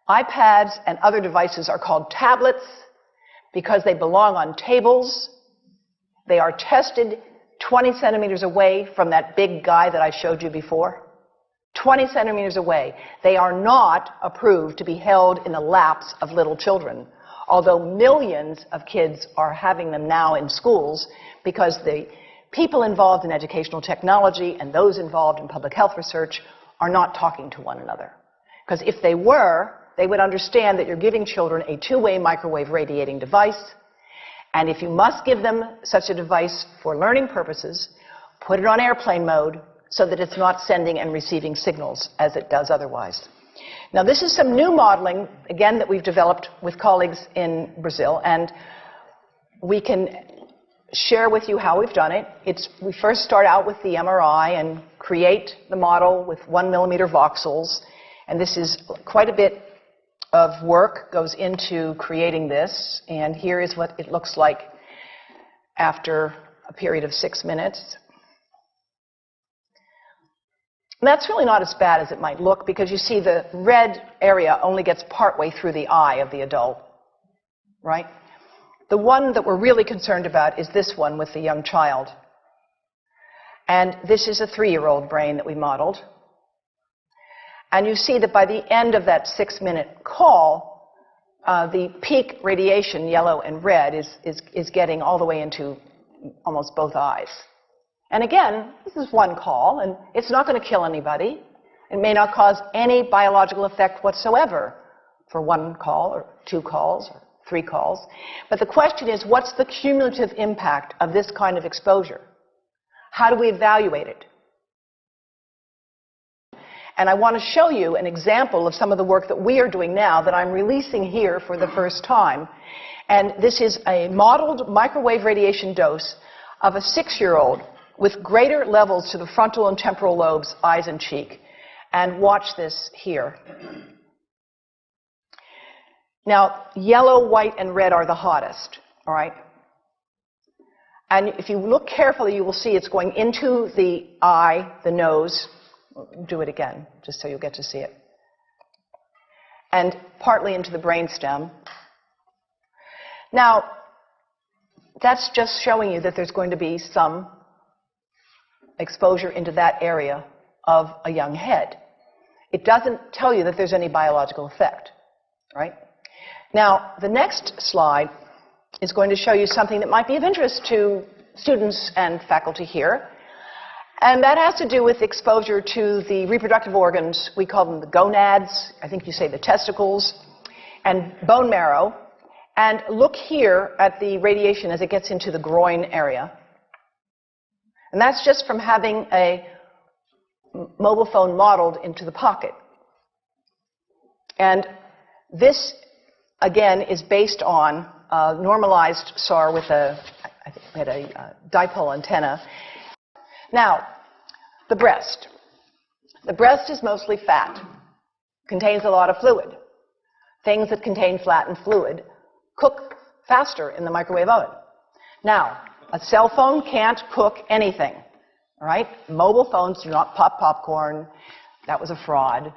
iPads and other devices are called tablets because they belong on tables. They are tested 20 centimeters away from that big guy that I showed you before. 20 centimeters away. They are not approved to be held in the laps of little children, although millions of kids are having them now in schools because the people involved in educational technology and those involved in public health research are not talking to one another. Because if they were, they would understand that you're giving children a two-way microwave radiating device, and if you must give them such a device for learning purposes, put it on airplane mode so that it's not sending and receiving signals as it does otherwise. Now, this is some new modeling, again, that we've developed with colleagues in Brazil, and we can share with you how we've done it. We first start out with the MRI and create the model with 1 millimeter voxels, and this is quite a bit of work goes into creating this, and here is what it looks like after a period of 6 minutes. And that's really not as bad as it might look because you see the red area only gets partway through the eye of the adult, right? The one that we're really concerned about is this one with the young child. And this is a 3-year-old brain that we modeled. And you see that by the end of that 6-minute call, the peak radiation, yellow and red, is getting all the way into almost both eyes. And again, this is one call, and it's not going to kill anybody. It may not cause any biological effect whatsoever for 1 call or 2 calls or 3 calls. But the question is, what's the cumulative impact of this kind of exposure? How do we evaluate it? And I want to show you an example of some of the work that we are doing now that I'm releasing here for the first time. And this is a modeled microwave radiation dose of a 6-year-old with greater levels to the frontal and temporal lobes, eyes and cheek. And watch this here. Now, yellow, white, and red are the hottest, all right? And if you look carefully, you will see it's going into the eye, the nose. Do it again, just so you'll get to see it. And partly into the brainstem. Now, that's just showing you that there's going to be some exposure into that area of a young head. It doesn't tell you that there's any biological effect, right? Now, the next slide is going to show you something that might be of interest to students and faculty here. And that has to do with exposure to the reproductive organs. We call them the gonads. I think you say the testicles. And bone marrow. And look here at the radiation as it gets into the groin area. And that's just from having a mobile phone modeled into the pocket. And this, again, is based on a normalized SAR with I think we had a dipole antenna. Now, the breast. The breast is mostly fat, contains a lot of fluid. Things that contain fat and fluid cook faster in the microwave oven. Now, a cell phone can't cook anything, all right? Mobile phones do not pop popcorn. That was a fraud.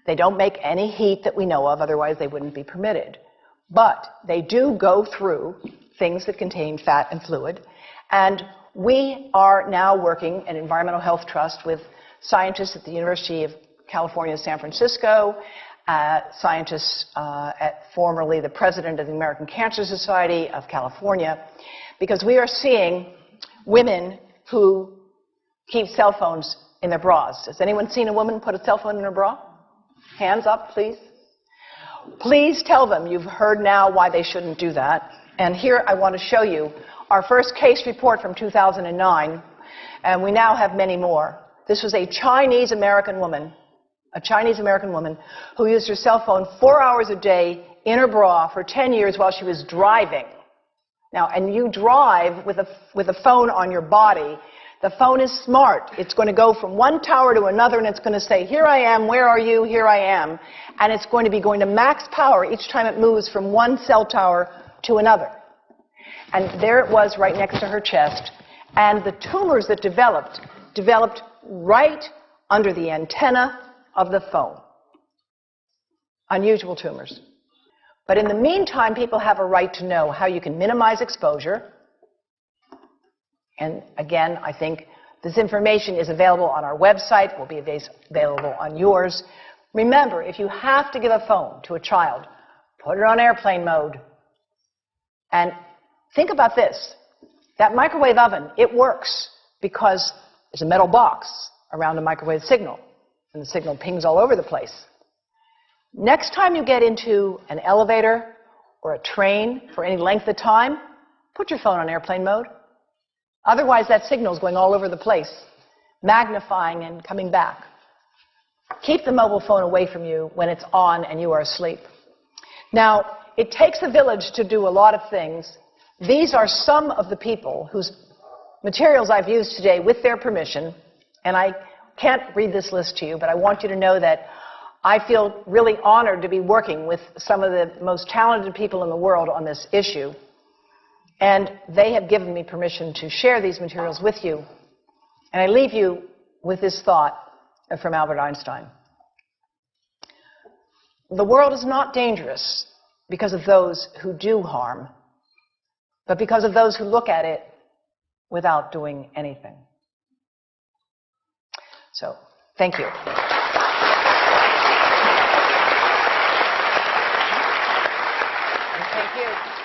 They don't make any heat that we know of, otherwise they wouldn't be permitted. But they do go through things that contain fat and fluid, and we are now working at Environmental Health Trust with scientists at the University of California, San Francisco, scientists formerly the president of the American Cancer Society of California, because we are seeing women who keep cell phones in their bras. Has anyone seen a woman put a cell phone in her bra? Hands up, please. Please tell them you've heard now why they shouldn't do that. And here I want to show you our first case report from 2009, and we now have many more. This was a Chinese-American woman who used her cell phone 4 hours a day in her bra for 10 years while she was driving. Now, and you drive with a phone on your body. The phone is smart. It's going to go from one tower to another, and it's going to say, here I am, where are you, here I am. And it's going to be going to max power each time it moves from one cell tower to another. And there it was right next to her chest. And the tumors that developed right under the antenna of the phone. unusual tumors. But in the meantime, people have a right to know how you can minimize exposure. And again, I think this information is available on our website, will be available on yours. Remember, if you have to give a phone to a child, put it on airplane mode. And think about this. That microwave oven, it works because there's a metal box around the microwave signal, and the signal pings all over the place. Next time you get into an elevator or a train for any length of time, put your phone on airplane mode. Otherwise, that signal is going all over the place, magnifying and coming back. Keep the mobile phone away from you when it's on and you are asleep. Now, it takes a village to do a lot of things. These are some of the people whose materials I've used today with their permission, and I can't read this list to you, but I want you to know that I feel really honored to be working with some of the most talented people in the world on this issue. And they have given me permission to share these materials with you. And I leave you with this thought from Albert Einstein. The world is not dangerous because of those who do harm, but because of those who look at it without doing anything. So, thank you. Thank you.